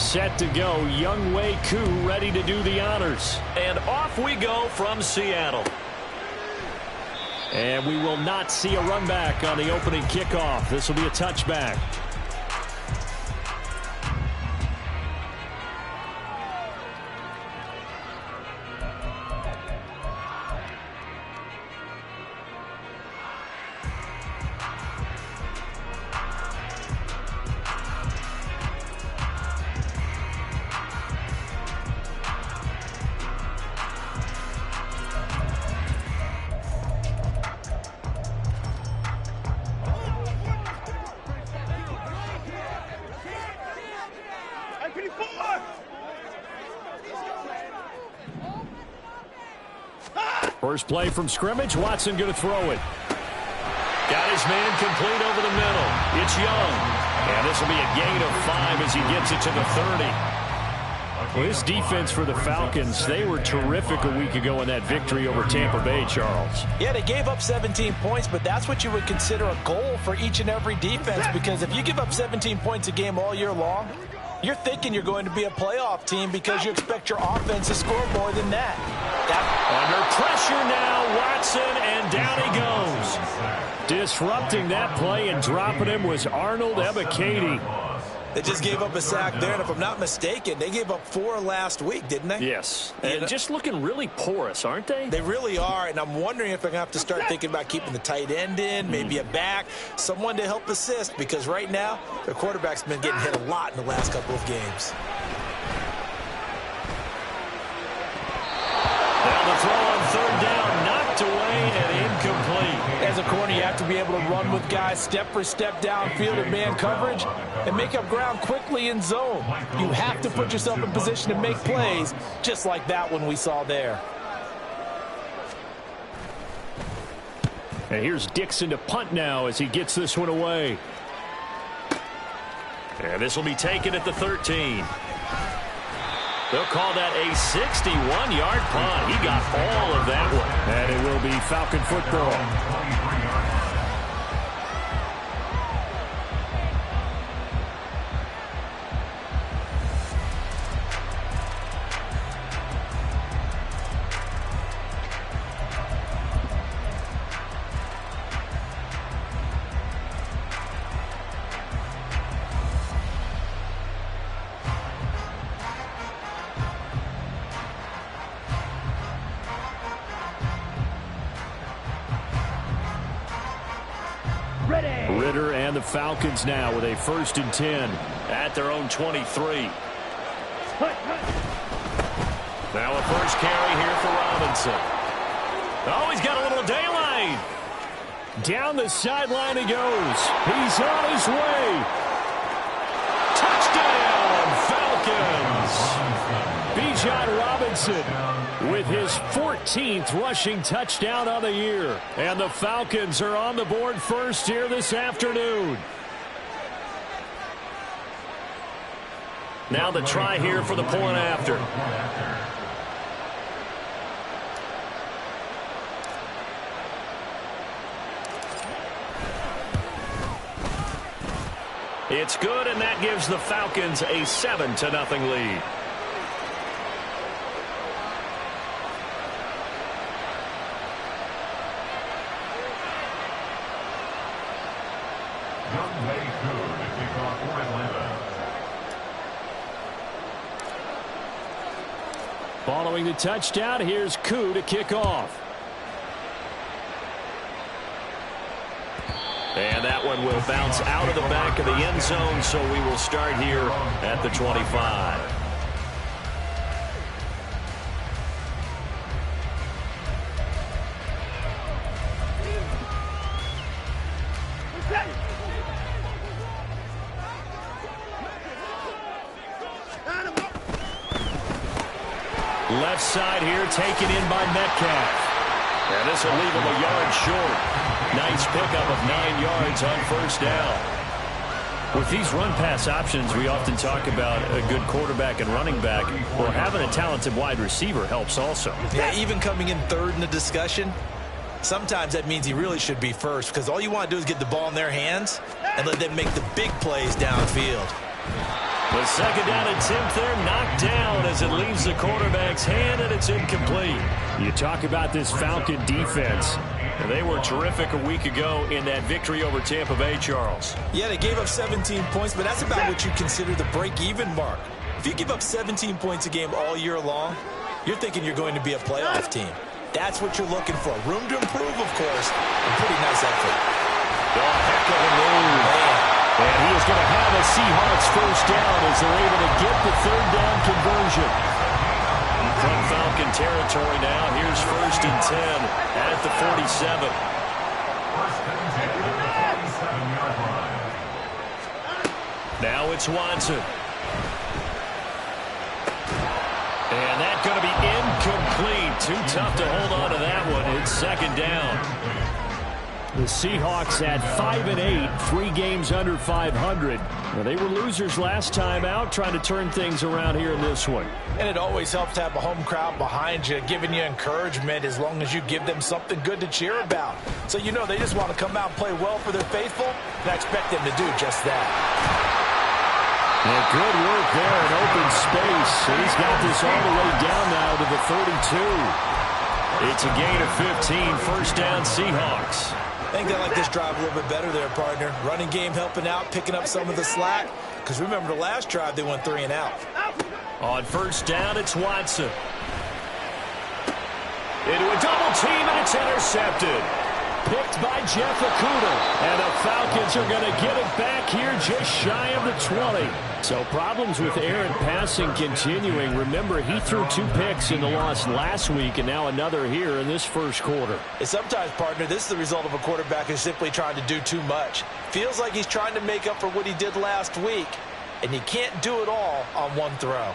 Set to go, Younghoe Koo ready to do the honors. And off we go from Seattle. And we will not see a run back on the opening kickoff. This will be a touchback. First play from scrimmage. Watson going to throw it. Got his man complete over the middle. It's Young. And this will be a gain of 5 as he gets it to the 30. Well, this defense for the Falcons, they were terrific a week ago in that victory over Tampa Bay, Charles. Yeah, they gave up 17 points, but that's what you would consider a goal for each and every defense, because if you give up 17 points a game all year long, you're thinking you're going to be a playoff team because you expect your offense to score more than that. Under pressure now, Watson, and down he goes. Disrupting that play and dropping him was Arnold Ebiketie. They just gave up a sack there, and if I'm not mistaken, they gave up 4 last week, didn't they? Yes, and just looking really porous, aren't they? They really are, and I'm wondering if they're going to have to start thinking about keeping the tight end in, maybe a back, someone to help assist, because right now, their quarterback's been getting hit a lot in the last couple of games. Now the throw on third down, knocked away and incomplete. As a corner, you have to be able to run with guys step for step downfield in man coverage and make up ground quickly in zone. You have to put yourself in position to make plays, just like that one we saw there. And here's Dixon to punt now as he gets this one away. And this will be taken at the 13. They'll call that a 61-yard punt. He got all of that one. And it will be Falcon football. Ridder and the Falcons now with a 1st and 10 at their own 23. Now a first carry here for Robinson. Oh, he's got a little daylight. Down the sideline he goes. He's on his way. Touchdown, Falcons. Bijan Robinson with his 14th rushing touchdown of the year. And the Falcons are on the board first here this afternoon. Now the try here for the point after. It's good, and that gives the Falcons a 7-0 lead. Following the touchdown, here's Koo to kick off. And that one will bounce out of the back of the end zone, so we will start here at the 25. Left side here taken in by Metcalf. And this will leave him a yard short. Nice pickup of 9 yards on first down. With these run-pass options, we often talk about a good quarterback and running back. Well, having a talented wide receiver helps also. Yeah, even coming in third in the discussion, sometimes that means he really should be first, because all you want to do is get the ball in their hands and let them make the big plays downfield. The second down attempt there knocked down as it leaves the quarterback's hand, and it's incomplete. You talk about this Falcon defense. And they were terrific a week ago in that victory over Tampa Bay, Charles. Yeah, they gave up 17 points, but that's about what you consider the break-even mark. If you give up 17 points a game all year long, you're thinking you're going to be a playoff team. That's what you're looking for. Room to improve, of course, and pretty nice effort. Oh, heck of a move. Man. And he is going to have a Seahawks first down as they're able to get the third down conversion. From Falcon territory now, here's 1st and 10 at the 47. Now it's Watson. And that's going to be incomplete. Too tough to hold on to that one. It's 2nd down. The Seahawks at 5-8, 3 games under 500. Well, they were losers last time out, trying to turn things around here in this one. And it always helps to have a home crowd behind you, giving you encouragement as long as you give them something good to cheer about. So you know they just want to come out and play well for their faithful, and I expect them to do just that. And good work there in open space. And he's got this all the way down now to the 32. It's a gain of 15, 1st down Seahawks. I think they like this drive a little bit better there, partner. Running game helping out, picking up some of the slack. Because remember the last drive, they went 3 and out. On 1st down, it's Watson. Into a double team, and it's intercepted. Picked by Jeff Okudah. And the Falcons are going to get it back here just shy of the 20. So problems with Aaron passing continuing. Remember, he threw 2 picks in the loss last week, and now another here in this first quarter. And sometimes, partner, this is the result of a quarterback who's simply trying to do too much. Feels like he's trying to make up for what he did last week, and you can't do it all on one throw.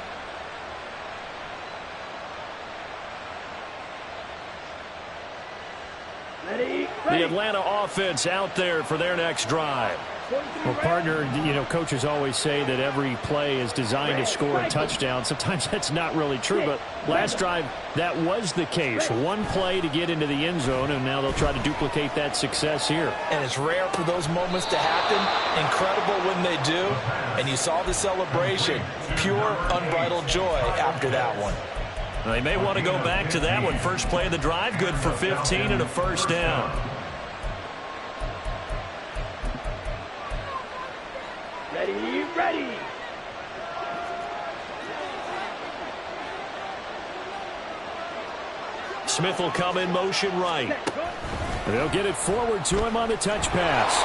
The Atlanta offense out there for their next drive. Well, partner, you know, coaches always say that every play is designed to score a touchdown. Sometimes that's not really true, but last drive, that was the case. 1 play to get into the end zone, and now they'll try to duplicate that success here. And it's rare for those moments to happen. Incredible when they do. And you saw the celebration. Pure, unbridled joy after that one. They may want to go back to that one. First play of the drive, good for 15 and a 1st down. Ready. Smith will come in motion right. They'll get it forward to him on the touch pass.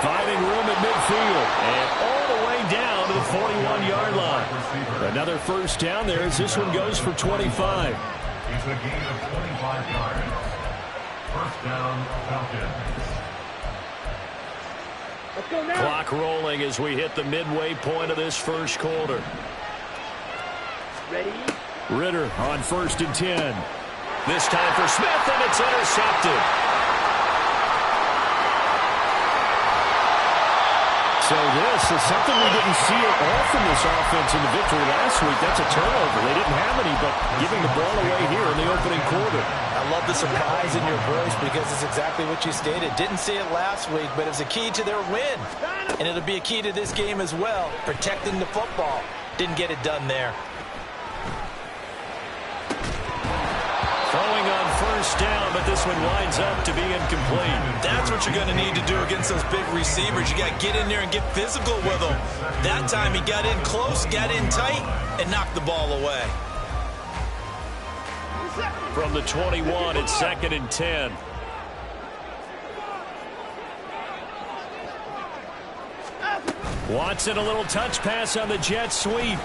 Finding room at midfield. And all the way down to the 41-yard line. Another first down there as this one goes for 25. It's a gain of 25 yards. 1st down, Falcons. Clock rolling as we hit the midway point of this first quarter. Ready? Ritter on 1st and 10. This time for Smith, and it's intercepted. So this is something we didn't see at all from this offense in the victory last week. That's a turnover. They didn't have any, but giving the ball away here in the opening quarter. I love the surprise in your voice because it's exactly what you stated. Didn't see it last week, but it's a key to their win. And it'll be a key to this game as well, protecting the football. Didn't get it done there. Throwing on 1st down, but this one winds up to be incomplete. That's what you're going to need to do against those big receivers. You got to get in there and get physical with them. That time he got in close, got in tight, and knocked the ball away. From the 21, it's 2nd and 10. Watson, a little touch pass on the jet sweep.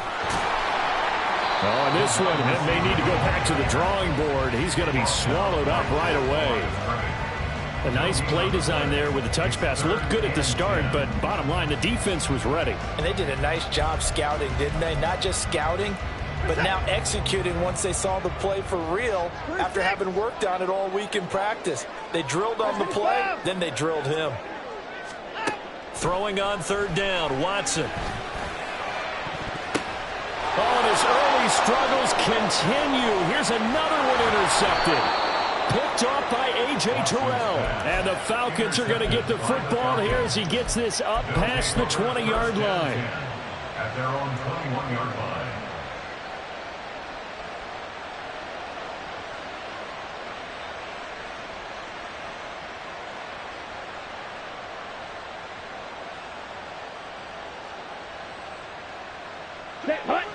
Oh, and this one may need to go back to the drawing board. He's going to be swallowed up right away. A nice play design there with the touch pass. Looked good at the start, but bottom line, the defense was ready. And they did a nice job scouting, didn't they? Not just scouting, but now executing once they saw the play for real after having worked on it all week in practice. They drilled on the play, then they drilled him. Throwing on 3rd down, Watson. Oh, and his early struggles continue. Here's another one intercepted. Picked off by A.J. Terrell. And the Falcons are going to get the football here as he gets this up past the 20-yard line. At their own 21-yard line.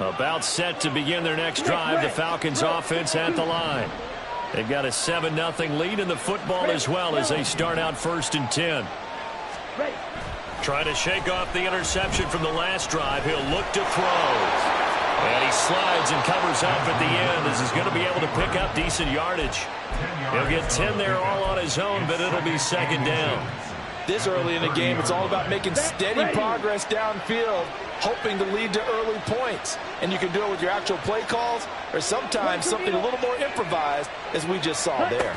About set to begin their next drive. The Falcons offense at the line. They've got a 7-0 lead in the football as well as they start out 1st and 10. Trying to shake off the interception from the last drive. He'll look to throw. And he slides and covers up at the end as he's going to be able to pick up decent yardage. He'll get 10 there all on his own, but it'll be 2nd down. This early in the game, it's all about making steady progress downfield, hoping to lead to early points. And you can do it with your actual play calls or sometimes something a little more improvised, as we just saw there.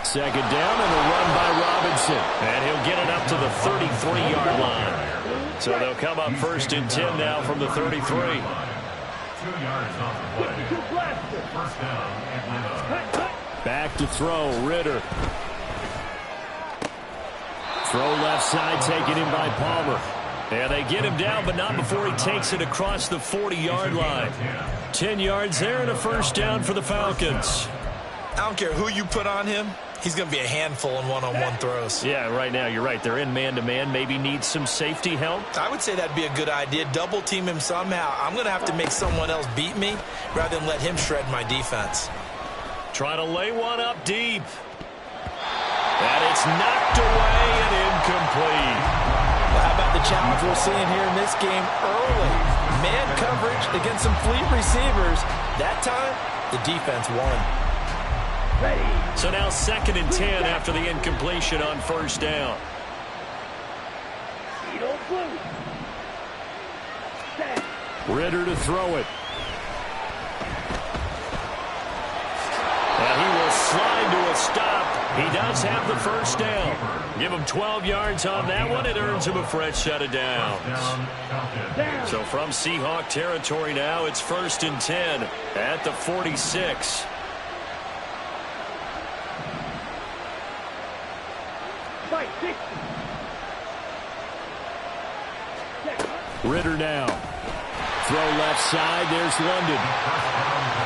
2nd down and a run by Robinson. And he'll get it up to the 33-yard line. So they'll come up 1st and 10 now from the 33. 2 yards off the play. 1st down, Atlanta. Back to throw, Ritter. Throw left side, taken in by Palmer. And they get him down, but not before he takes it across the 40-yard line. 10 yards there and a 1st down for the Falcons. I don't care who you put on him. He's going to be a handful in one-on-one throws. Yeah, right now, you're right. They're in man-to-man. Maybe need some safety help. I would say that'd be a good idea. Double team him somehow. I'm going to have to make someone else beat me rather than let him shred my defense. Try to lay one up deep. And it's knocked away and incomplete. Well, how about the challenge we're seeing here in this game early? Man coverage against some fleet receivers. That time, the defense won. So now 2nd and 10 after the incompletion on 1st down. Ritter to throw it. And he will slide to a stop. He does have the 1st down. Give him 12 yards on that one. It earns him a fresh set of downs. So from Seahawk territory now, it's 1st and 10 at the 46. Ritter now. Throw left side. There's London.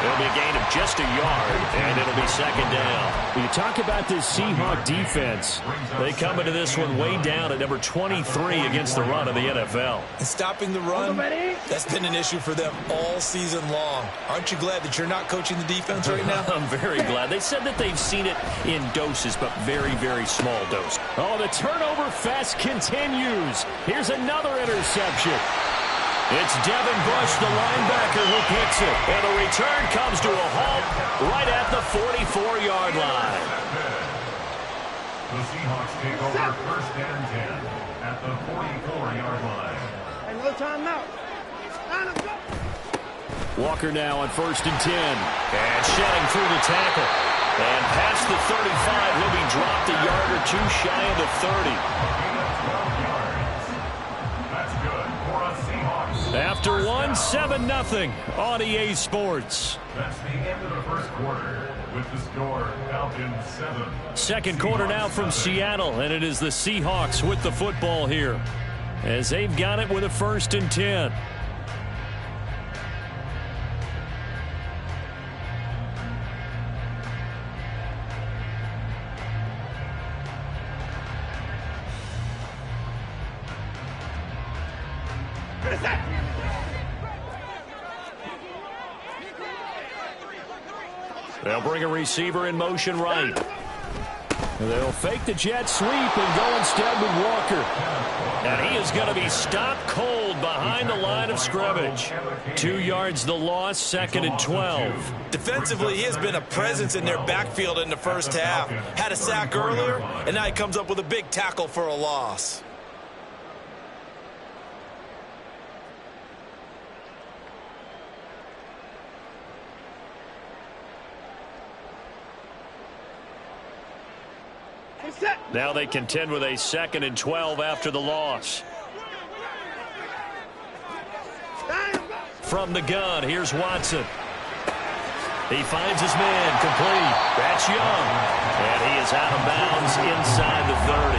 It'll be a gain of just a yard, and it'll be 2nd down. When you talk about this Seahawk defense, they come into this one way down at number 23 against the run of the NFL. And stopping the run, that's been an issue for them all season long. Aren't you glad that you're not coaching the defense right now? I'm very glad. They said that they've seen it in doses, but very, very small doses. Oh, the turnover fest continues. Here's another interception. It's Devin Bush, the linebacker, who picks it. And the return comes to a halt right at the 44-yard line. The Seahawks take over 1st and 10 at the 44-yard line. And no timeout. Walker now on 1st and 10. And shedding through the tackle. And past the 35, he'll be dropped a yard or two shy of the 30. After one, 7-0 on EA Sports. That's the end of the 1st quarter with the score Falcons 7. 2nd quarter now from Seattle, and it is the Seahawks with the football here as they've got it with a 1st and 10. They'll bring a receiver in motion right. They'll fake the jet sweep and go instead with Walker. And he is going to be stopped cold behind the line of scrimmage. 2 yards the loss, 2nd and 12. Defensively, he has been a presence in their backfield in the 1st half. Had a sack earlier, and now he comes up with a big tackle for a loss. Now they contend with a 2nd and 12 after the loss. From the gun, here's Watson. He finds his man, complete. That's Young. And he is out of bounds inside the 30.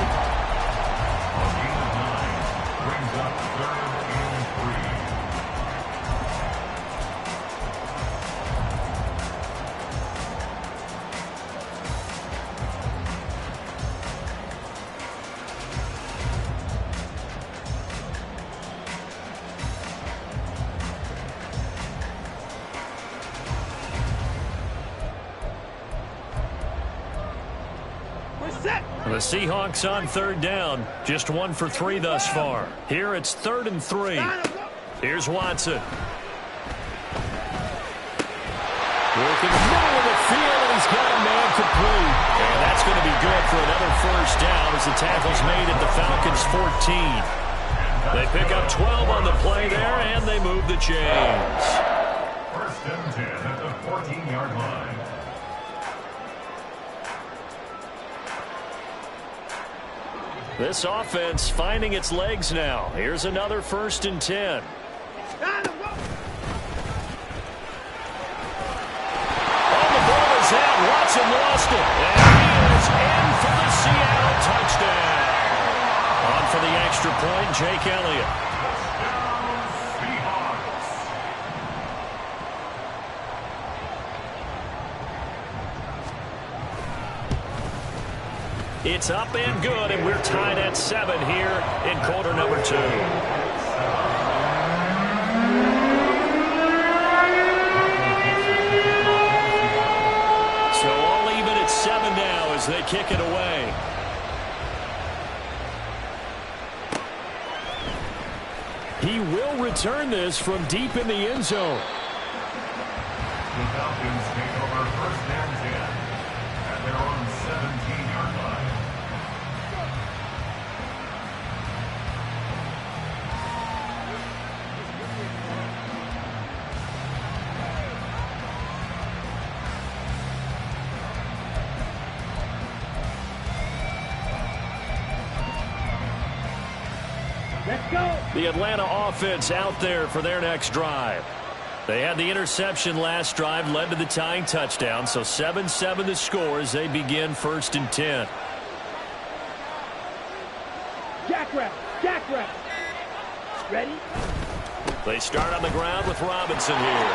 Brings up 3rd and 3. The Seahawks on 3rd down. Just 1 for 3 thus far. Here it's 3rd and 3. Here's Watson. Working the middle of the field, and he's got a man complete. And that's going to be good for another 1st down as the tackle's made at the Falcons' 14. They pick up 12 on the play there, and they move the chains. 1st and 10 at the 14-yard line. This offense finding its legs now. Here's another 1st and 10. Oh, the ball is out. Watson lost it. And he is in for the Seattle touchdown. On for the extra point, Jake Elliott. It's up and good, and we're tied at 7 here in quarter number 2. So all even at 7 now as they kick it away. He will return this from deep in the end zone. The Falcons take over 1st and 10 at their own 17-yard line. The Atlanta offense out there for their next drive. They had the interception last drive, led to the tying touchdown, so 7-7 the score as they begin 1st and 10. Jackrabbit. Ready? They start on the ground with Robinson here.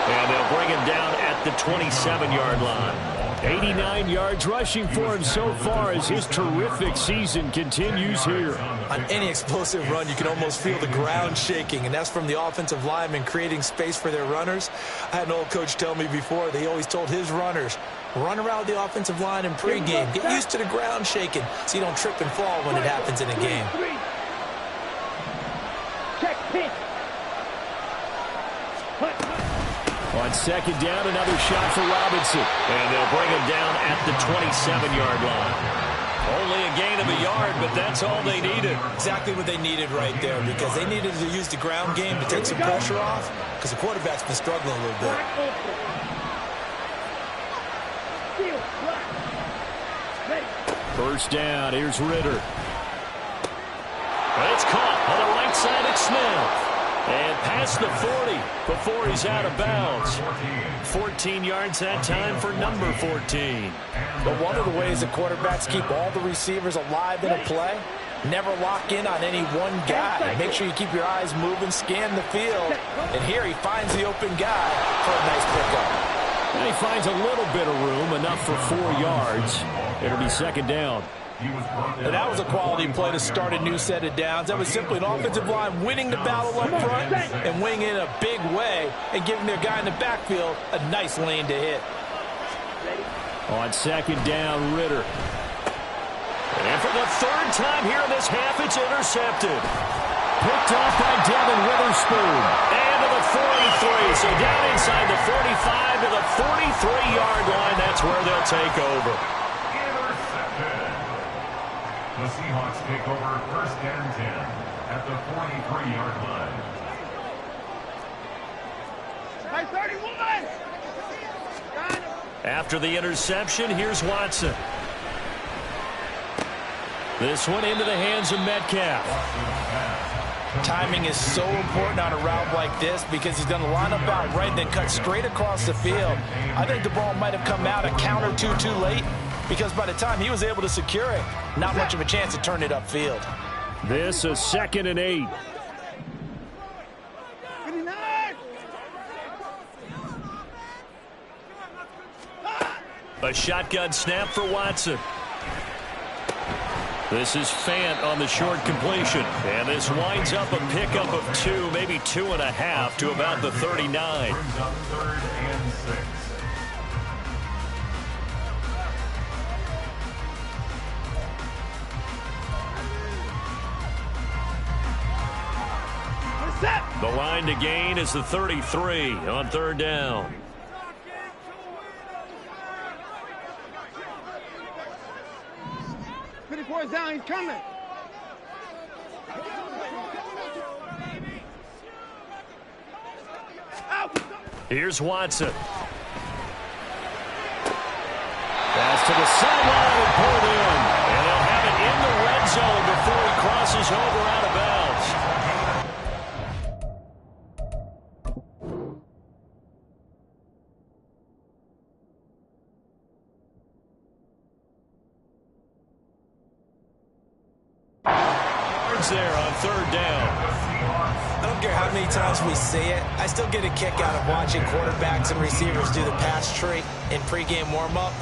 And they'll bring him down at the 27-yard line. 89 yards rushing for him so far as his terrific season continues here. On any explosive run, you can almost feel the ground shaking, and that's from the offensive linemen creating space for their runners. I had an old coach tell me before, they always told his runners, run around the offensive line in pregame. Get used to the ground shaking so you don't trip and fall when it happens in a game. Check pitch. On 2nd down, another shot for Robinson. And they'll bring him down at the 27-yard line. Only a gain of a yard, but that's all they needed. Exactly what they needed right there, because they needed to use the ground game to take some pressure off, because the quarterback's been struggling a little bit. First down, here's Ritter. It's caught on the right side of Smith. And past the 40 before he's out of bounds. 14 yards that time for number 14. But one of the ways that quarterbacks keep all the receivers alive in a play, never lock in on any one guy. Make sure you keep your eyes moving, scan the field. And here he finds the open guy for a nice pickup. And he finds a little bit of room, enough for 4 yards. It'll be 2nd down. And that was a quality play to start a new set of downs. That was simply an offensive line winning the battle up front and winning in a big way and giving their guy in the backfield a nice lane to hit. On 2nd down, Ritter. And for the 3rd time here in this half, it's intercepted. Picked off by Devin Witherspoon. And to the 43. So down inside the 45 to the 43-yard line. That's where they'll take over. The Seahawks take over 1st and 10 at the 43-yard line. After the interception, here's Watson. This one into the hands of Metcalf. Timing is so important on a route like this because he's going to line up out right and then cut straight across the field. I think the ball might have come out a count or two too late because by the time he was able to secure it, not much of a chance to turn it upfield. This is 2nd and 8. A shotgun snap for Watson. This is Fant on the short completion. And this winds up a pickup of 2, maybe 2.5 to about the 39. Brings up 3rd and 6. The line to gain is the 33 on 3rd down. Down, he's coming. Here's Watson. Pass to the sideline and pulled in. And they'll have it in the red zone before he crosses over out of bounds. There on 3rd down. I don't care how many times we say it, I still get a kick out of watching quarterbacks and receivers do the pass tree in pregame warm-up.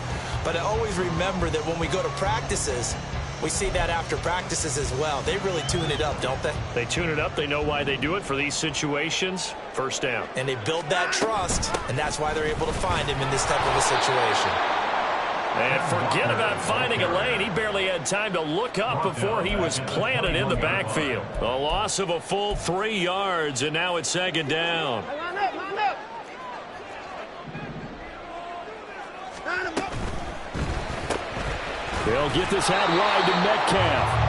But I always remember that when we go to practices, we see that after practices as well. They really tune it up, don't they? They tune it up. They know why they do it for these situations. 1st down. And they build that trust, and that's why they're able to find him in this type of a situation. And forget about finding a lane. He barely had time to look up before he was planted in the backfield. A loss of a full 3 yards, and now it's 2nd down. Line up, line up. Line him up. They'll get this out wide to Metcalf.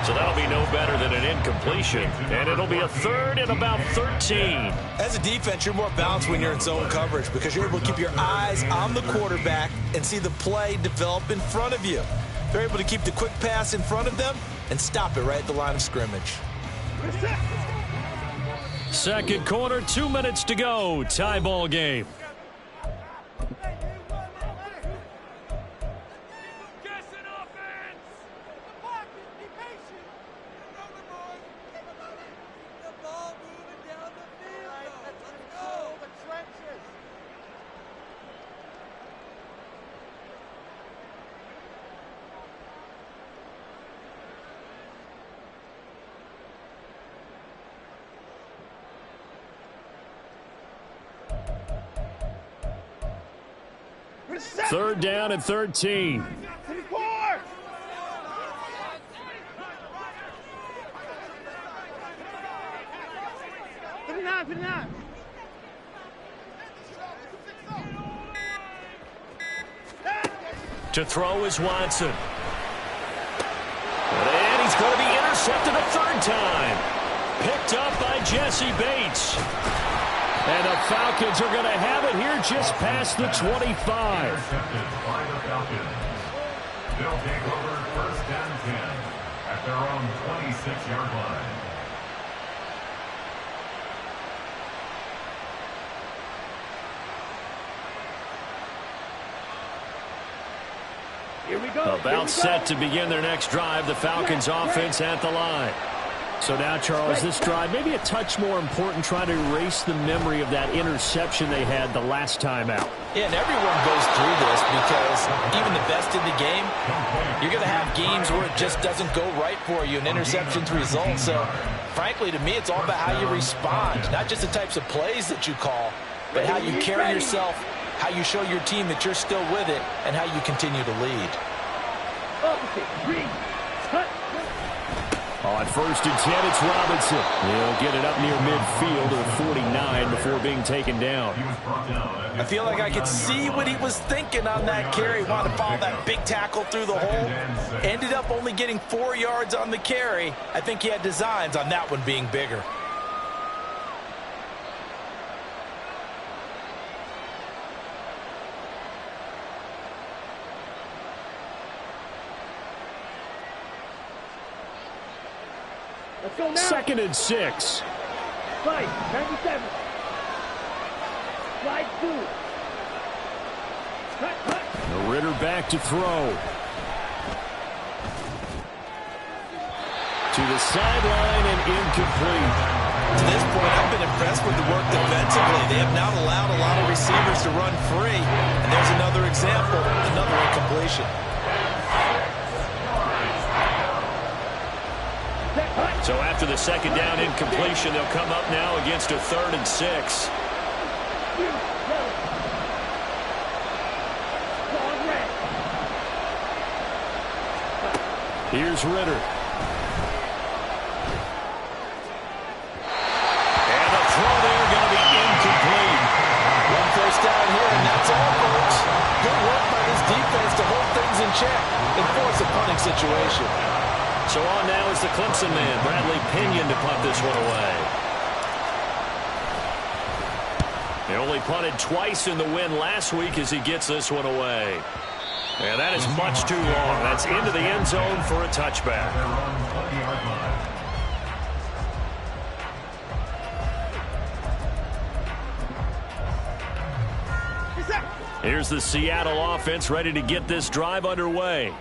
So that'll be no better than an incompletion. And it'll be a 3rd and about 13. As a defense, you're more balanced when you're in zone coverage because you're able to keep your eyes on the quarterback and see the play develop in front of you. They're able to keep the quick pass in front of them and stop it right at the line of scrimmage. 2nd quarter, 2 minutes to go. Tie ball game. Third down and 13. 54. To throw is Watson. And he's going to be intercepted a 3rd time. Picked up by Jesse Bates. And the Falcons are going to have it here just past the 25. Intercepted by the Falcons. They'll take over 1st and 10 at their own 26-yard line. Here we go. About set to begin their next drive. The Falcons offense at the line. So now, Charles, this drive maybe a touch more important, trying to erase the memory of that interception they had the last time out. Yeah, and everyone goes through this because even the best in the game, you're going to have games where it just doesn't go right for you and interceptions result. So, frankly, to me, it's all about how you respond, not just the types of plays that you call, but how you carry yourself, how you show your team that you're still with it, and how you continue to lead. On 1st and 10, it's Robinson. He'll get it up near midfield to 49 before being taken down. I feel like I could see what he was thinking on that carry. Wanted to follow that big tackle through the hole. Ended up only getting 4 yards on the carry. I think he had designs on that one being bigger. 2nd and 6. Slide, 97. Slide 2. Cut. Ritter back to throw. To the sideline and incomplete. To this point, I've been impressed with the work defensively. They have now allowed a lot of receivers to run free. And there's another example, another incompletion. So after the 2nd down incompletion, they'll come up now against a 3rd and 6. Here's Ritter. And the throw there going to be incomplete. 1 first down here, and that's all, folks. Good work by this defense to hold things in check and force a punting situation. So on now is the Clemson man, Bradley Pinion, to punt this one away. He only punted twice in the win last week as he gets this one away. And that is much too long. That's into the end zone for a touchback. Here's the Seattle offense ready to get this drive underway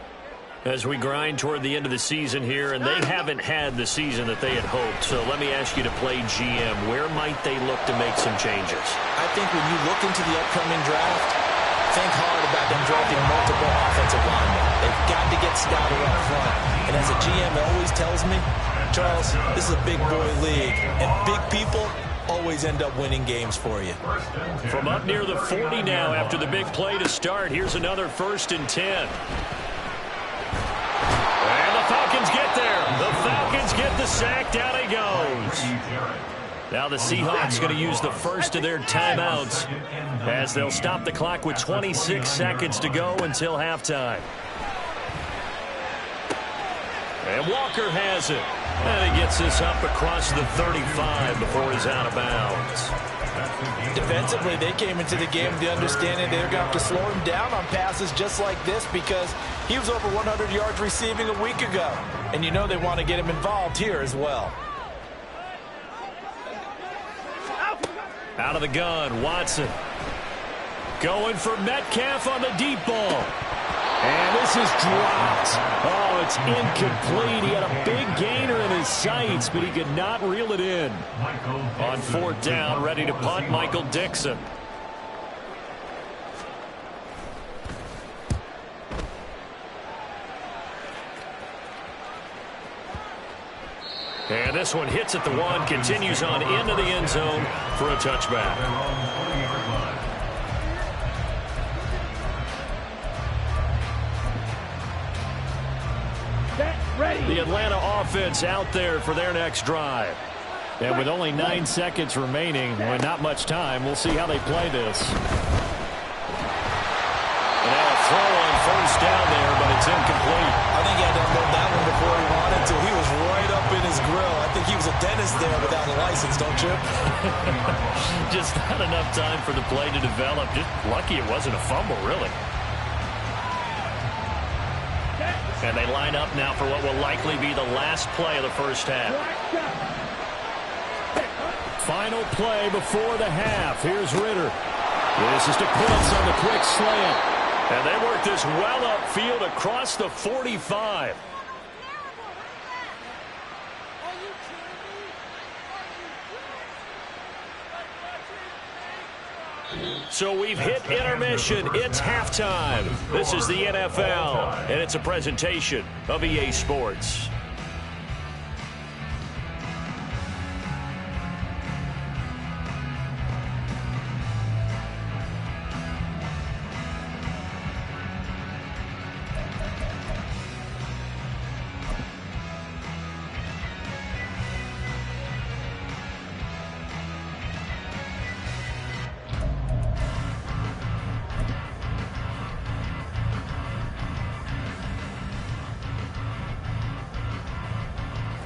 as we grind toward the end of the season here, and they haven't had the season that they had hoped. So let me ask you to play GM. Where might they look to make some changes? I think when you look into the upcoming draft, think hard about them drafting multiple offensive linemen. They've got to get scouted up front. And as a GM always tells me, Charles, this is a big boy league, and big people always end up winning games for you. From up near the 40 now after the big play to start, here's another 1st and 10. And the Falcons get there. The Falcons get the sack. Down he goes. Now the Seahawks going to use the first of their timeouts as they'll stop the clock with 26 seconds to go until halftime. And Walker has it. And he gets this up across the 35 before he's out of bounds. Defensively, they came into the game with the understanding they're going to have to slow him down on passes just like this because he was over 100 yards receiving a week ago. And you know they want to get him involved here as well. Out of the gun, Watson. Going for Metcalf on the deep ball. And this is dropped. Oh, it's incomplete. He had a big gainer in his sights, but he could not reel it in. On 4th down, ready to punt, Michael Dixon. And this one hits at the 1, continues on into the end zone for a touchback. The Atlanta offense out there for their next drive. And with only 9 seconds remaining, and not much time, we'll see how they play this. And now a throw on 1st down there, but it's incomplete. I think he had to unload that one before he wanted to. He was right up in his grill. I think he was a dentist there without a license, don't you? Just not enough time for the play to develop. Just lucky it wasn't a fumble, really. And they line up now for what will likely be the last play of the first half. Final play before the half. Here's Ritter. This is to Pitts on the quick slant. And they work this well upfield across the 45. So we've hit intermission. It's halftime. This is the NFL, and it's a presentation of EA Sports.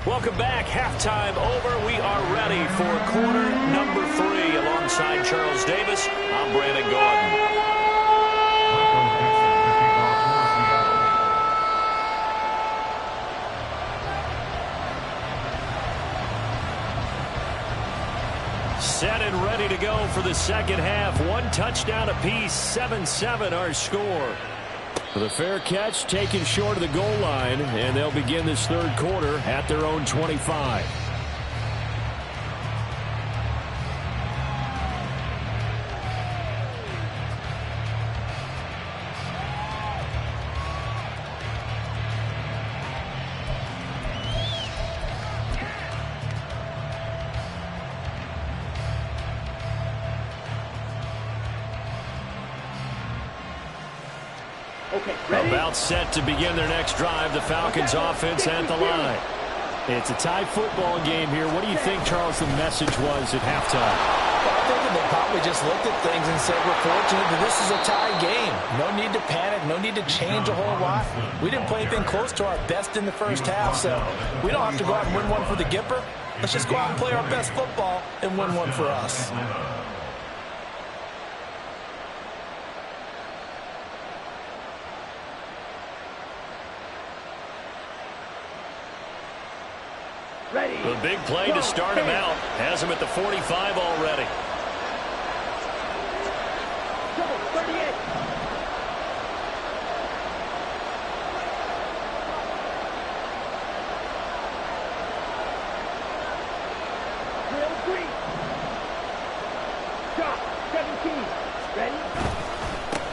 Welcome back. Halftime over. We are ready for quarter number 3. Alongside Charles Davis, I'm Brandon Gordon. Set and ready to go for the second half. One touchdown apiece, 7-7 our score. The fair catch taken short of the goal line, and they'll begin this third quarter at their own 25. About set to begin their next drive. The Falcons offense at the line. It's a tie football game here. What do you think, Charles, the message was at halftime? Well, I think they probably just looked at things and said, we're fortunate that this is a tie game. No need to panic. No need to change a whole lot. We didn't play anything close to our best in the first half, so we don't have to go out and win one for the Gipper. Let's just go out and play our best football and win one for us. The big play to start him out. Has him at the 45 already.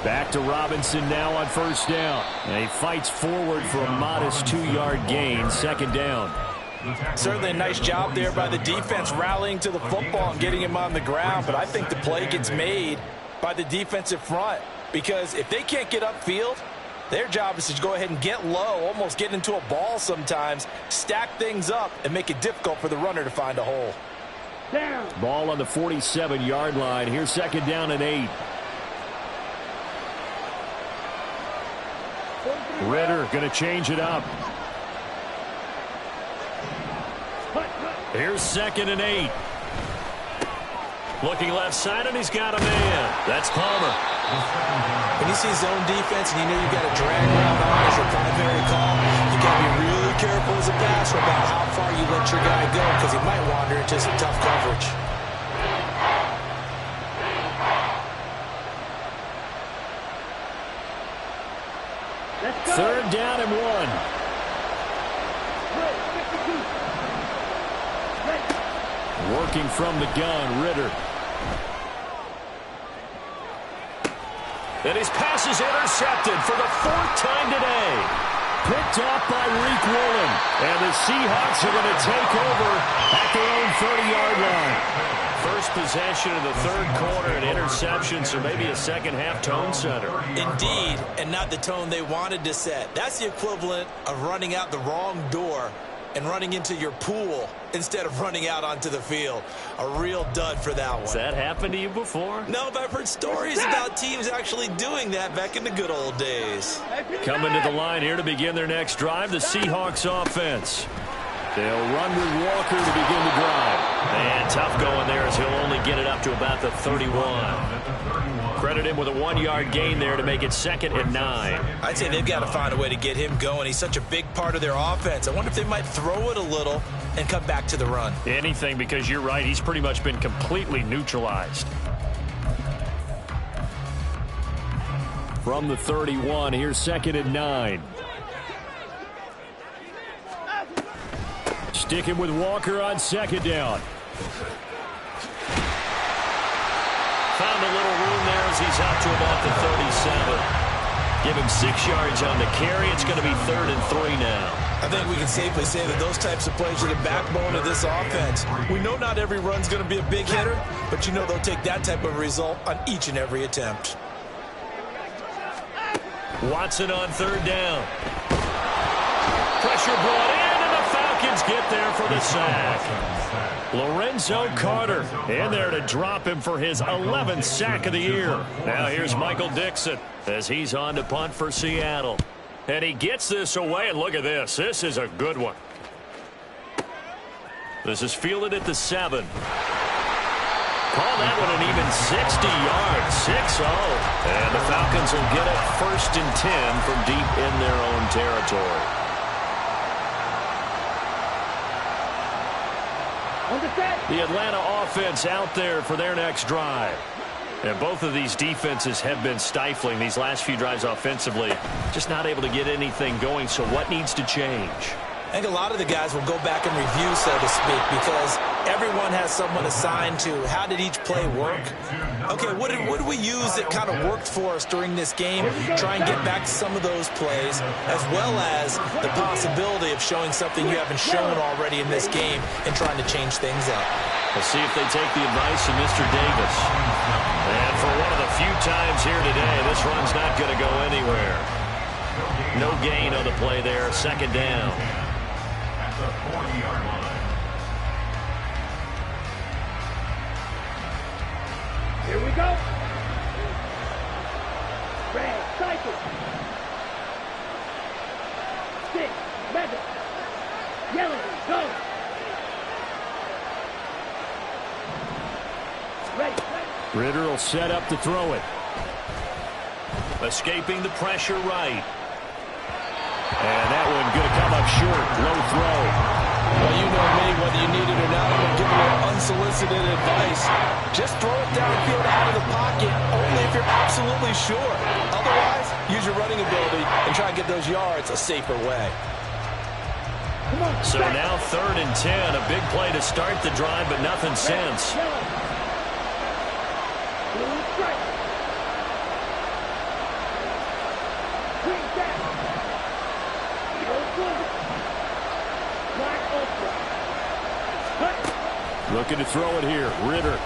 Back to Robinson now on first down. And he fights forward for a modest 2-yard gain. Second down. Certainly a nice job there by the defense rallying to the football and getting him on the ground, but I think the play gets made by the defensive front because if they can't get upfield, their job is to go ahead and get low, almost get into a ball sometimes, stack things up, and make it difficult for the runner to find a hole. Down. Ball on the 47-yard line. Here's second down and 8. Ritter going to change it up. Here's second and 8. Looking left side, and he's got a man. That's Palmer. When you see zone defense and you know you've got a drag route on as your primary call, you've got to be really careful as a passer about how far you let your guy go because he might wander into some tough coverage. Third down and 1. Working from the gun, Ritter. And his pass is intercepted for the 4th time today. Picked off by Reek Woolen. And the Seahawks are going to take over at their own 30-yard line. First possession of the third quarter, an interception, so maybe a second-half tone setter. Indeed, and not the tone they wanted to set. That's the equivalent of running out the wrong door and running into your pool instead of running out onto the field. A real dud for that one. Has that happened to you before? No, but I've heard stories about teams actually doing that back in the good old days. Coming to the line here to begin their next drive, the Seahawks offense. They'll run with Walker to begin the drive. And tough going there as he'll only get it up to about the 31. Credit him with a 1-yard gain there to make it 2nd and 9. I'd say they've got to find a way to get him going. He's such a big part of their offense. I wonder if they might throw it a little and come back to the run. Anything, because you're right. He's pretty much been completely neutralized. From the 31, here's 2nd and 9. Sticking with Walker on second down. Found a little room there as he's out to about the 37. Give him 6 yards on the carry. It's going to be 3rd and 3 now. I think we can safely say that those types of plays are the backbone of this offense. We know not every run's going to be a big hitter, but you know they'll take that type of result on each and every attempt. Watson on 3rd down. Pressure brought in, and the Falcons get there for the sack. Lorenzo Carter in there to drop him for his 11th sack of the year. Now here's Michael Dixon as he's on to punt for Seattle. And he gets this away, and look at this. This is a good one. This is fielded at the 7. Call that one an even 60 yards, 6-0. And the Falcons will get it 1st and 10 from deep in their own territory. On the set. The Atlanta offense out there for their next drive. And both of these defenses have been stifling these last few drives offensively. Just not able to get anything going, so what needs to change? I think a lot of the guys will go back and review, so to speak, because everyone has someone assigned to how did each play work. Okay, what did we use that kind of worked for us during this game? Try and get back to some of those plays, as well as the possibility of showing something you haven't shown already in this game and trying to change things up. We'll see if they take the advice of Mr. Davis. And for one of the few times here today, this run's not going to go anywhere. No gain on the play there, second down. The 40-yard line. Here we go. Red, cycle. 6, red. Yellow, go. Ready. Ritter will set up to throw it. Escaping the pressure right. And that one going to come up short. Low throw. Well, you know me, whether you need it or not, I'm going to give you unsolicited advice. Just throw it downfield out of the pocket, only if you're absolutely sure. Otherwise, use your running ability and try and get those yards a safer way. Come on. So now 3rd and 10. A big play to start the drive, but nothing since. Yellow. Blue strike. Green down. Yellow blue. Black ultra. Cut. Looking to throw it here. Ritter.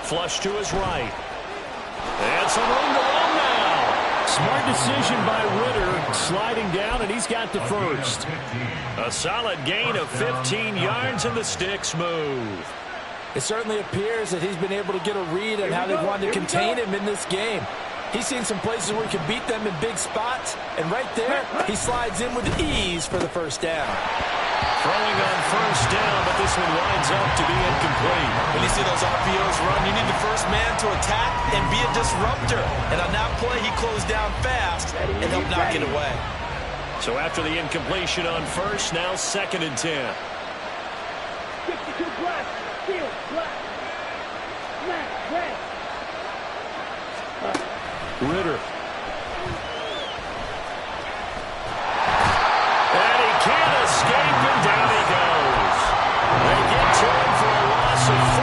Flush to his right. And some room to run now. Smart decision by Ritter. Sliding down, and he's got the first. A solid gain of 15 yards, and the sticks move. It certainly appears that he's been able to get a read on how they wanted to contain him in this game. He's seen some places where he can beat them in big spots, and right there, he slides in with ease for the first down. Throwing on first down, but this one winds up to be incomplete. When you see those RPOs run, you need the first man to attack and be a disruptor. And on that play, he closed down fast and helped knock it away. So after the incompletion on first, now 2nd and 10. 62 black. Steel, black. Black, red. Ritter. And he can't escape, and down he goes. They get to him for a loss of 4,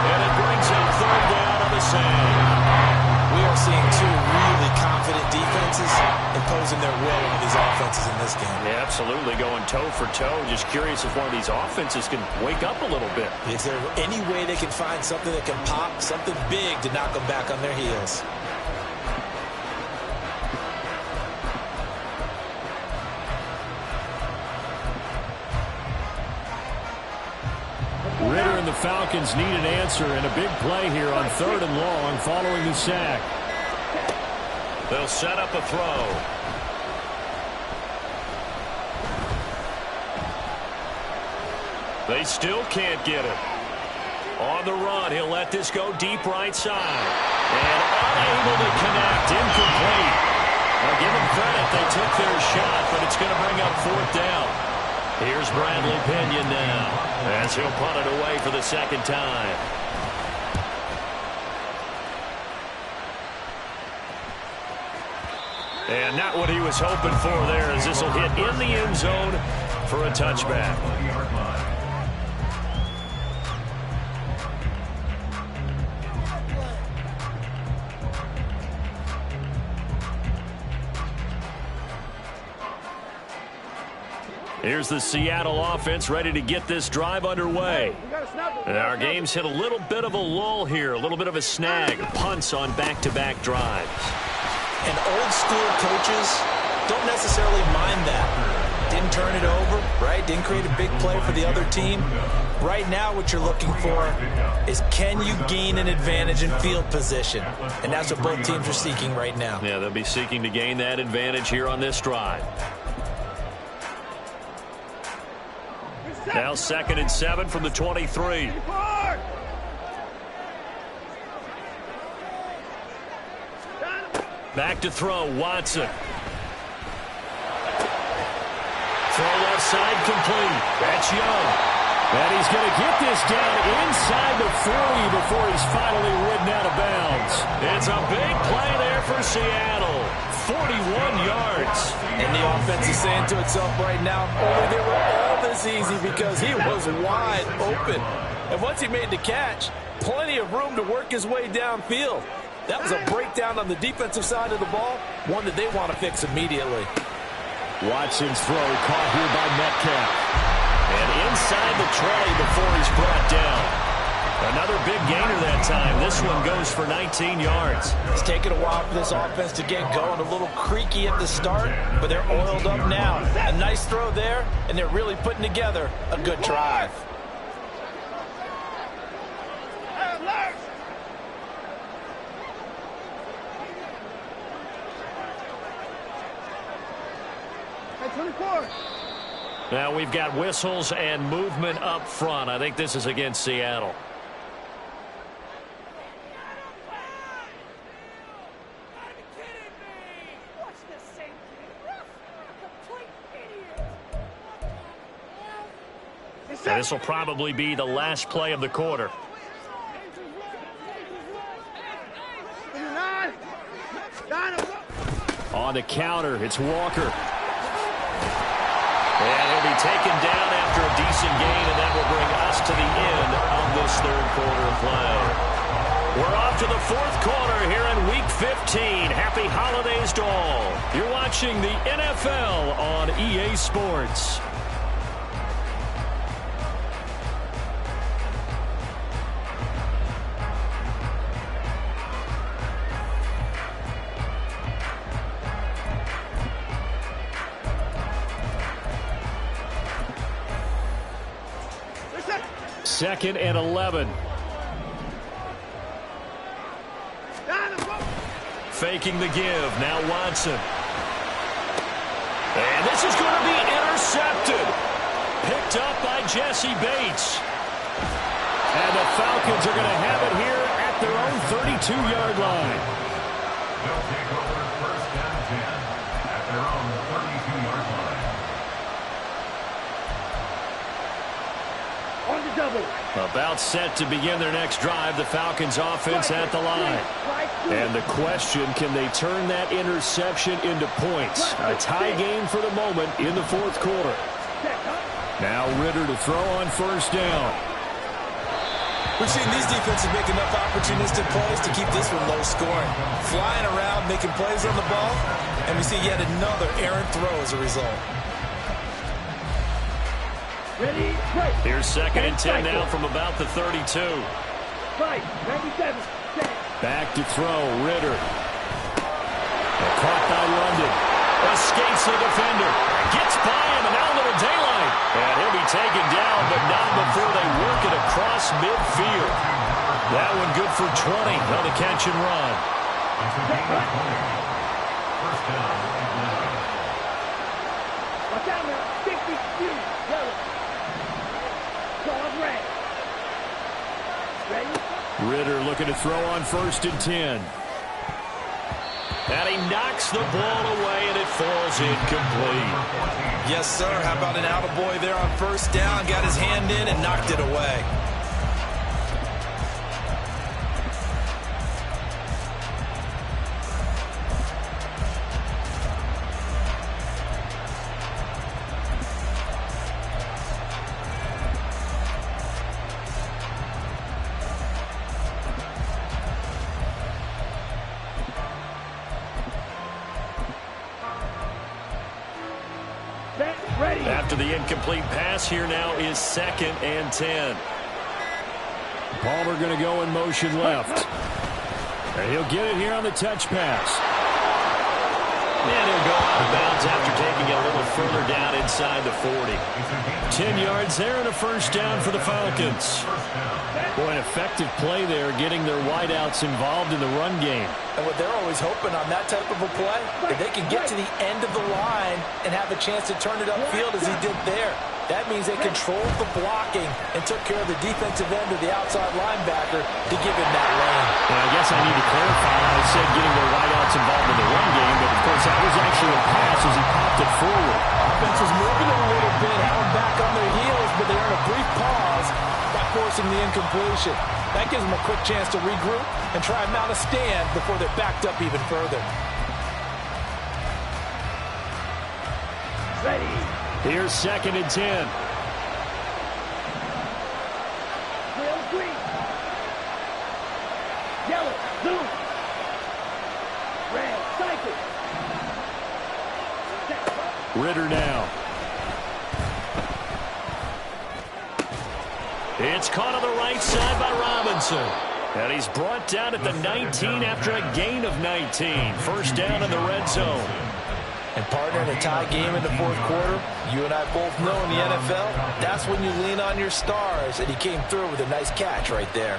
and it brings him 3rd down on the sand. We are seeing two really confident defenses imposing their will on these offenses in this game. Yeah, absolutely, going toe for toe. Just curious if one of these offenses can wake up a little bit. Is there any way they can find something that can pop, something big to knock them back on their heels? Ritter and the Falcons need an answer, and a big play here on 3rd and long following the sack. They'll set up a throw. They still can't get it. On the run, he'll let this go deep right side. And unable to connect, incomplete. Now give them credit, they took their shot, but it's going to bring up 4th down. Here's Bradley Pinion now, as he'll punt it away for the 2nd time. And not what he was hoping for there, as this will hit in the end zone for a touchback. Here's the Seattle offense ready to get this drive underway. And our game's hit a little bit of a lull here, a little bit of a snag, punts on back-to-back drives. And old school coaches don't necessarily mind that. Didn't turn it over, right? Didn't create a big play for the other team. Right now what you're looking for is, can you gain an advantage in field position? And that's what both teams are seeking right now. Yeah, they'll be seeking to gain that advantage here on this drive. Now 2nd and 7 from the 23. Back to throw, Watson. Throw left side complete. That's Young. And he's going to get this down inside the 40 before he's finally ridden out of bounds. It's a big play there for Seattle. 41 yards. And the offense is saying to itself right now, only they were all this easy because he was wide open. And once he made the catch, plenty of room to work his way downfield. That was a breakdown on the defensive side of the ball, one that they want to fix immediately. Watson's throw caught here by Metcalf. And inside the 20 before he's brought down. Another big gainer that time. This one goes for 19 yards. It's taken a while for this offense to get going. A little creaky at the start, but they're oiled up now. A nice throw there, and they're really putting together a good drive. Now we've got whistles and movement up front. I think this is against Seattle. And this will probably be the last play of the quarter. On the counter, it's Walker. And he'll be taken down after a decent gain, and that will bring us to the end of this third quarter of play. We're off to the fourth quarter here in Week 15. Happy holidays to all. You're watching the NFL on EA Sports. Second and 11. Faking the give. Now Watson. And this is going to be intercepted. Picked up by Jesse Bates. And the Falcons are going to have it here at their own 32-yard line. They'll take over first and 10 at their own 32-yard line. On the double. About set to begin their next drive. The Falcons offense at the line. And the question, can they turn that interception into points? A tie game for the moment in the fourth quarter. Now Ritter to throw on first down. We've seen these defenses make enough opportunistic plays to keep this one low scoring. Flying around, making plays on the ball, and we see yet another errant throw as a result. Ready, play. Here's second and 10 now from about the 32. Fight, 97, set. Back to throw, Ritter. Caught by London. Escapes the defender. Gets by him, and now a little daylight. And he'll be taken down, but not before they work it across midfield. That one good for 20 on the catch and run. First down. Watch out now. 62, yellow. Call red. Ready? Ritter looking to throw on first and 10. And he knocks the ball away, and it falls incomplete. Yes, sir. How about an attaboy there on first down? Got his hand in and knocked it away. After the incomplete pass, here now is second and 10. Palmer going to go in motion left. And he'll get it here on the touch pass. And he'll go out of bounds after taking it a little further down inside the 40. 10 yards there and a first down for the Falcons. Boy, an effective play there, getting their wideouts involved in the run game. And what they're always hoping on that type of a play, if they can get to the end of the line and have a chance to turn it upfield as he did there. That means they controlled the blocking and took care of the defensive end of the outside linebacker to give him that lane. And I guess I need to clarify. I said getting their wideouts involved in the run game, but of course that was actually a pass as he popped it forward. Offense is moving a little bit, having back on their heels, but they're in a brief pause by forcing the incompletion. That gives them a quick chance to regroup and try and mount a stand before they're backed up even further. Ready. Here's 2nd and 10. Real green. Yellow. Blue. Red. Cycle. Ritter now. It's caught on the right side by Robinson. And he's brought down at the 19 after a gain of 19. First down in the red zone. And partner, in a tie game in the fourth quarter, you and I both know in the NFL, that's when you lean on your stars, and he came through with a nice catch right there.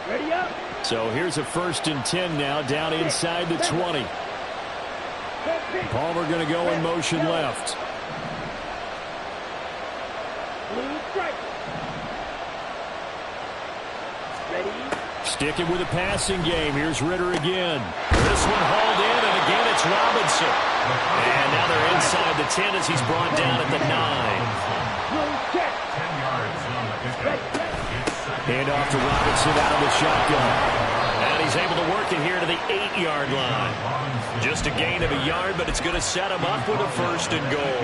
Ready up. So here's a 1st and 10 now, down inside the 20. Palmer going to go in motion left. Blue stripe. Ready. Sticking with a passing game. Here's Ritter again. This one hauled in, and again it's Robinson. And now they're inside the 10 as he's brought down at the 9. Blue check. 10 yards on the pickup. Hand off to Robinson out of the shotgun. And he's able to work it here to the 8-yard line. Just a gain of a yard, but it's going to set him up with a 1st and goal.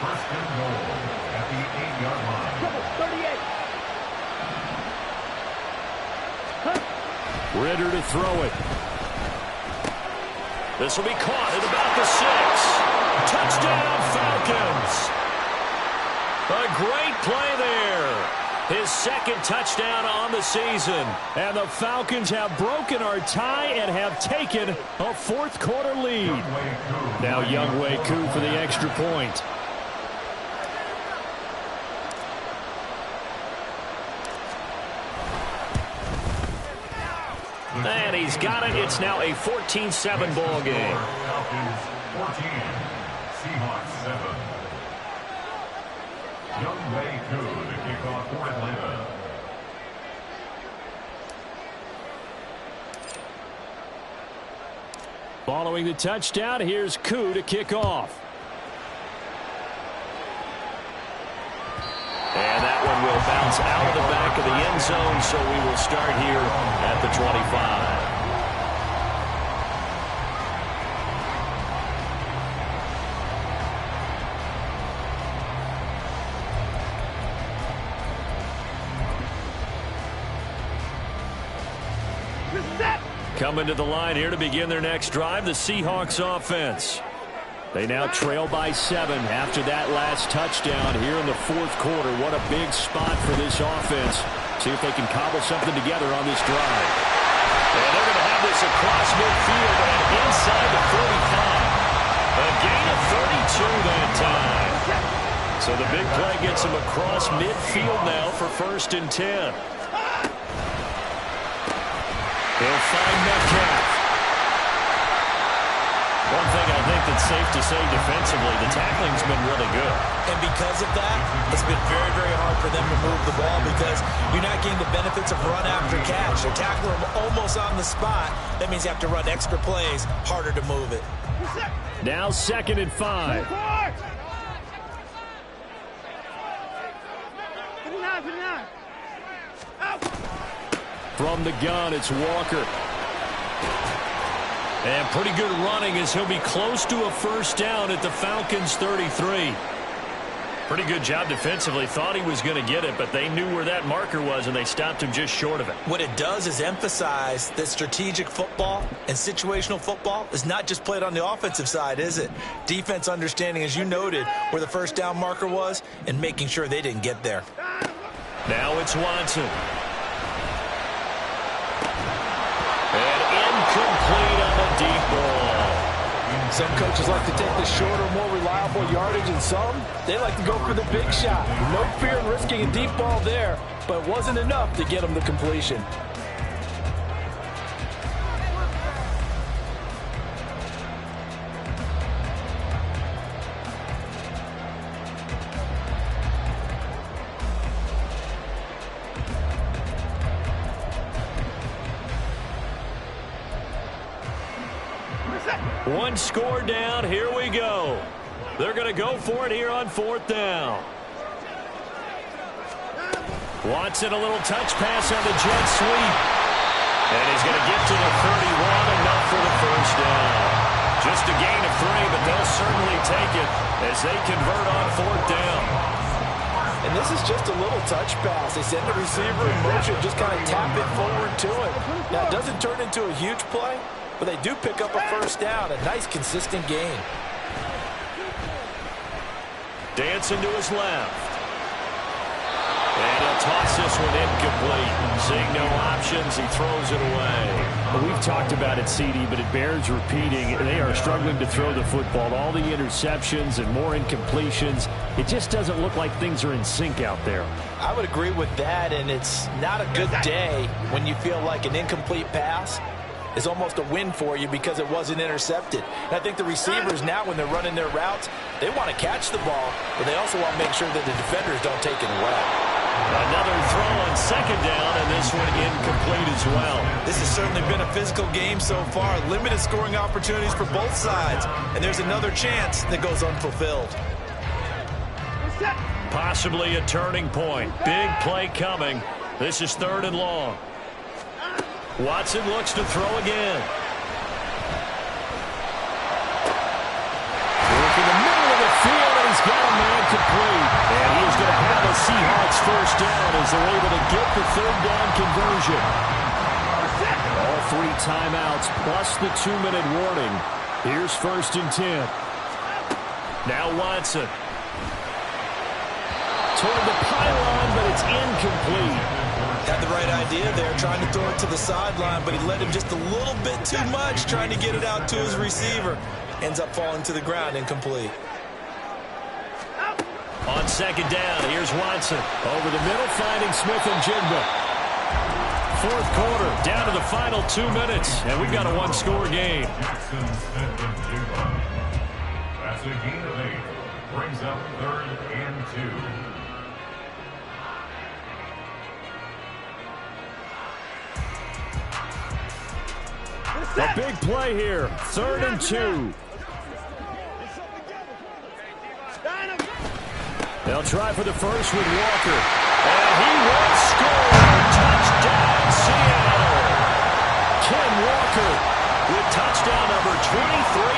1st and goal at the 8-yard line. Trouble 38. Ritter to throw it. This will be caught at about the 6. Touchdown, Falcons. A great play there. His 2nd touchdown on the season. And the Falcons have broken our tie and have taken a 4th quarter lead. Now Younghoe Koo for the extra point. And he's got it. It's now a 14-7 ball game. Falcons 14, Seahawks 7. Younghoe Koo to kick off for Atlanta. Following the touchdown, here's Koo to kick off. And that one will bounce out of the back of the end zone, so we will start here at the 25. Coming to the line here to begin their next drive, the Seahawks offense. They now trail by 7 after that last touchdown here in the 4th quarter. What a big spot for this offense. See if they can cobble something together on this drive. And they're going to have this across midfield and inside the 45. A gain of 32 that time. So the big play gets them across midfield now for 1st and 10. They'll find Metcalf. One thing I think that's safe to say defensively, the tackling's been really good. And because of that, it's been very, very hard for them to move the ball because you're not getting the benefits of run after catch. They're tackling them almost on the spot. That means you have to run extra plays, harder to move it. Now 2nd and 5. From the gun, it's Walker. And pretty good running as he'll be close to a 1st down at the Falcons 33. Pretty good job defensively. Thought he was going to get it, but they knew where that marker was, and they stopped him just short of it. What it does is emphasize that strategic football and situational football is not just played on the offensive side, is it? Defense understanding, as you noted, where the 1st down marker was and making sure they didn't get there. Now it's Watson. And incomplete on the deep ball. Some coaches like to take the shorter, more reliable yardage, and some, they like to go for the big shot. No fear in risking a deep ball there, but it wasn't enough to get them the completion. One score down. Here we go. They're going to go for it here on 4th down. Watson, a little touch pass on the jet sweep. And he's going to get to the 31, enough for the first down. Just a gain of 3, but they'll certainly take it as they convert on 4th down. And this is just a little touch pass. They send the receiver in motion, just kind of tap it forward to him. Now, it doesn't turn into a huge play, but they do pick up a first down. A nice, consistent gain. Dancing to his left. And he'll toss this one incomplete. Seeing no options, he throws it away. Well, we've talked about it, CD, but it bears repeating. They are struggling to throw the football. All the interceptions and more incompletions. It just doesn't look like things are in sync out there. I would agree with that, and it's not a good day when you feel like an incomplete pass is almost a win for you because it wasn't intercepted. And I think the receivers now, when they're running their routes, they want to catch the ball, but they also want to make sure that the defenders don't take it away. Another throw on 2nd down, and this one incomplete as well. This has certainly been a physical game so far. Limited scoring opportunities for both sides, and there's another chance that goes unfulfilled. Possibly a turning point. Big play coming. This is 3rd and long. Watson looks to throw again. Working the middle of the field, and he's got a man complete. And he is going to have a Seahawks first down as they're able to get the 3rd down conversion. All 3 timeouts plus the 2-minute warning. Here's 1st and 10. Now Watson. Toward the pylon, but it's incomplete. Had the right idea there, trying to throw it to the sideline, but he led him just a little bit too much, trying to get it out to his receiver. Ends up falling to the ground, incomplete. On 2nd down, here's Watson. Over the middle, finding Smith and Jigba. 4th quarter, down to the final 2 minutes, and we've got a 1-score game. Jackson, Smith, and Jigba. That's a gain of 8. Brings up 3rd and 2. A big play here. 3rd and 2. They'll try for the first with Walker. And he will score. Touchdown, Seattle. Ken Walker with touchdown number 23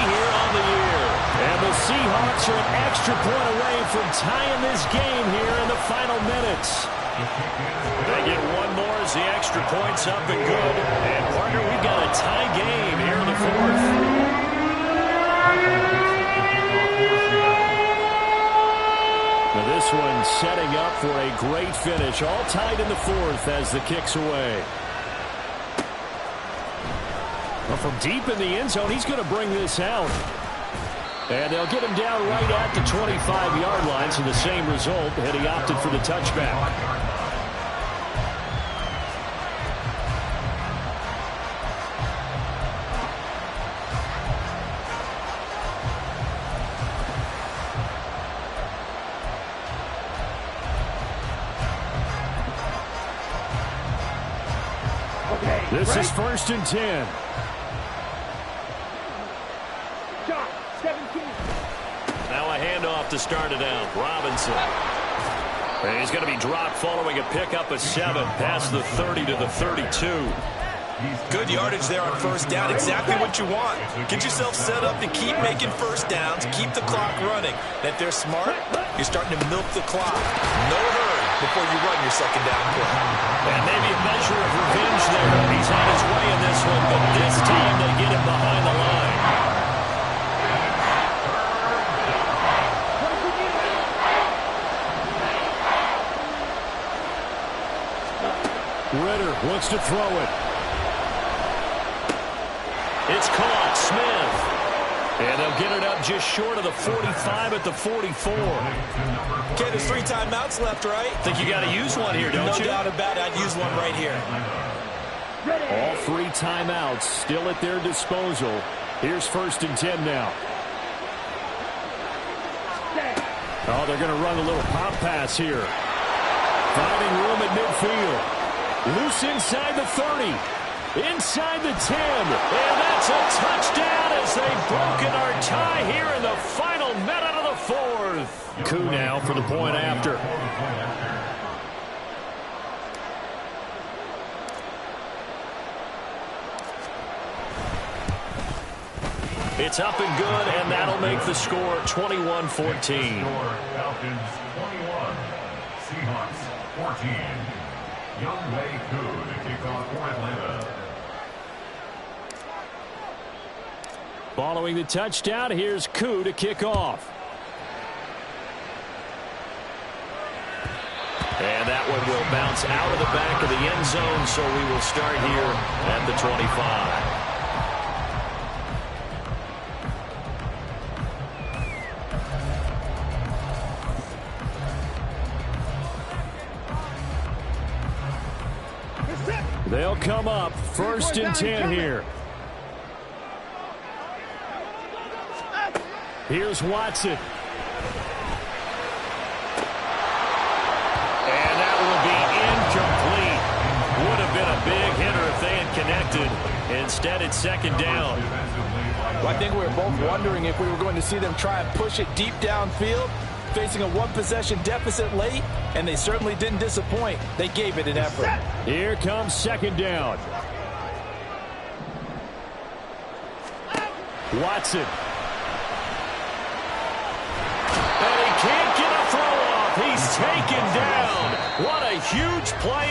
here on the year. And the Seahawks are an extra point away from tying this game here in the final minutes. They get one more as the extra point's up and good. And, partner, we've got a tie game here in the 4th. Now this one setting up for a great finish. All tied in the 4th as the kick's away. Well, from deep in the end zone, he's going to bring this out. And they'll get him down right at the 25-yard line, so the same result, and he opted for the touchback. This is 1st and 10. Shot, 17. Now a handoff to start it out. Robinson. And he's going to be dropped following a pickup of 7 past the 30 to the 32. Good yardage there on 1st down. Exactly what you want. Get yourself set up to keep making 1st downs, keep the clock running. And if they're smart, you're starting to milk the clock. No hurry before you run your 2nd down play. And maybe a measure of revenge there. He's had his way in this one, but this time they get him behind the line. Ritter wants to throw it. It's caught. Smith. And they'll get it up just short of the 45 at the 44. Okay, there's 3 timeouts left, right? Think you got to use one here, don't you? No doubt about it. I'd use one right here. All 3 timeouts still at their disposal. Here's 1st and 10 now. Oh, they're going to run a little pop pass here. Finding room at midfield. Loose inside the 30. Inside the 10. And that's a touchdown as they've broken our tie here in the final minute of the 4th. Koo now for the point after. It's up and good, and that'll make the score 21-14. Falcons 21, Seahawks 14. Younghoe Koo to kick off for Atlanta. Following the touchdown, here's Koo to kick off. And that one will bounce out of the back of the end zone, so we will start here at the 25. They'll come up 1st and 10 here. Here's Watson. And that will be incomplete. Would have been a big hitter if they had connected. Instead, it's 2nd down. Well, I think we were both wondering if we were going to see them try and push it deep downfield, facing a 1-possession deficit late, and they certainly didn't disappoint. They gave it an effort. Here comes 2nd down. Watson. And he can't get a throw off. He's taken down. What a huge play.